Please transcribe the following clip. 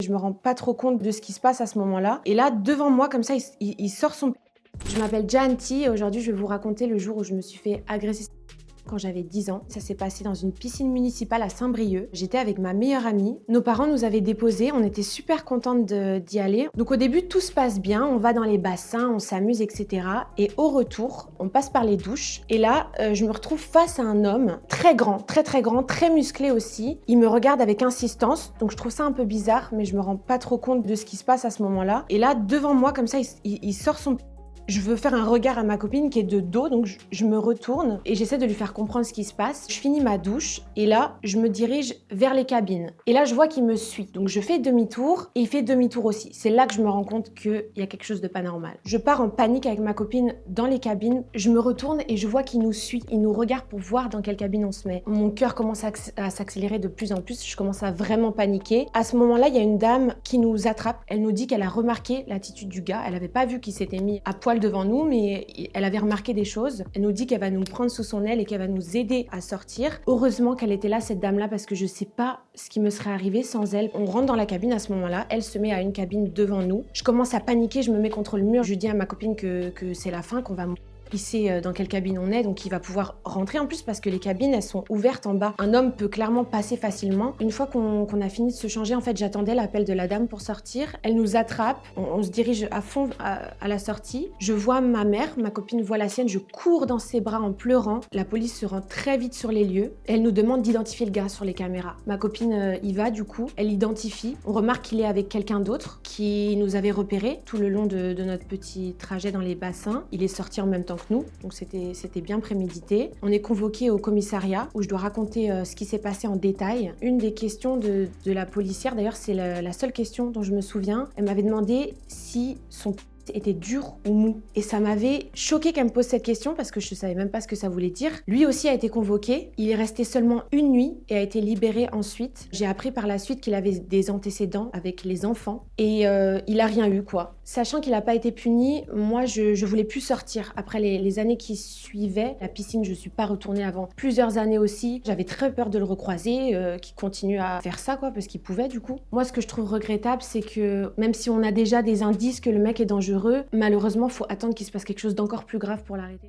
je me rends pas trop compte de ce qui se passe à ce moment-là. Et là, devant moi, comme ça, il sort son... Je m'appelle Janti et aujourd'hui, je vais vous raconter le jour où je me suis fait agresser quand j'avais 10 ans. Ça s'est passé dans une piscine municipale à Saint-Brieuc. J'étais avec ma meilleure amie. Nos parents nous avaient déposés, on était super contentes d'y aller. Donc au début, tout se passe bien, on va dans les bassins, on s'amuse, etc. Et au retour, on passe par les douches. Et là, je me retrouve face à un homme très grand, très musclé aussi. Il me regarde avec insistance, donc je trouve ça un peu bizarre, mais je me rends pas trop compte de ce qui se passe à ce moment-là. Et là, devant moi, comme ça, il sort son... Je veux faire un regard à ma copine qui est de dos, donc je me retourne et j'essaie de lui faire comprendre ce qui se passe. Je finis ma douche et là, je me dirige vers les cabines. Et là, je vois qu'il me suit. Donc je fais demi-tour et il fait demi-tour aussi. C'est là que je me rends compte qu'il y a quelque chose de pas normal. Je pars en panique avec ma copine dans les cabines. Je me retourne et je vois qu'il nous suit. Il nous regarde pour voir dans quelle cabine on se met. Mon cœur commence à s'accélérer de plus en plus. Je commence à vraiment paniquer. À ce moment-là, il y a une dame qui nous attrape. Elle nous dit qu'elle a remarqué l'attitude du gars. Elle n'avait pas vu qu'il s'était mis à poil devant nous, mais elle avait remarqué des choses. Elle nous dit qu'elle va nous prendre sous son aile et qu'elle va nous aider à sortir. Heureusement qu'elle était là, cette dame-là, parce que je sais pas ce qui me serait arrivé sans elle. On rentre dans la cabine à ce moment-là. Elle se met à une cabine devant nous. Je commence à paniquer, je me mets contre le mur. Je dis à ma copine que c'est la fin, qu'on va... Il sait dans quelle cabine on est, donc il va pouvoir rentrer en plus parce que les cabines, elles sont ouvertes en bas. Un homme peut clairement passer facilement. Une fois qu'on a fini de se changer, en fait, j'attendais l'appel de la dame pour sortir. Elle nous attrape, on se dirige à fond à la sortie. Je vois ma mère, ma copine voit la sienne, je cours dans ses bras en pleurant. La police se rend très vite sur les lieux. Elle nous demande d'identifier le gars sur les caméras. Ma copine y va du coup, elle identifie. On remarque qu'il est avec quelqu'un d'autre qui nous avait repéré tout le long de notre petit trajet dans les bassins. Il est sorti en même temps que nous, donc c'était bien prémédité. On est convoqué au commissariat où je dois raconter ce qui s'est passé en détail. Une des questions de la policière, d'ailleurs c'est la seule question dont je me souviens, elle m'avait demandé si son était dur ou mou. Et ça m'avait choqué qu'elle me pose cette question parce que je savais même pas ce que ça voulait dire. Lui aussi a été convoqué. Il est resté seulement une nuit et a été libéré ensuite. J'ai appris par la suite qu'il avait des antécédents avec les enfants et il a rien eu quoi. Sachant qu'il n'a pas été puni, moi je voulais plus sortir. Après les années qui suivaient, la piscine je suis pas retournée avant plusieurs années aussi. J'avais très peur de le recroiser, qu'il continue à faire ça quoi parce qu'il pouvait du coup. Moi ce que je trouve regrettable c'est que même si on a déjà des indices que le mec est dangereux, malheureusement, il faut attendre qu'il se passe quelque chose d'encore plus grave pour l'arrêter.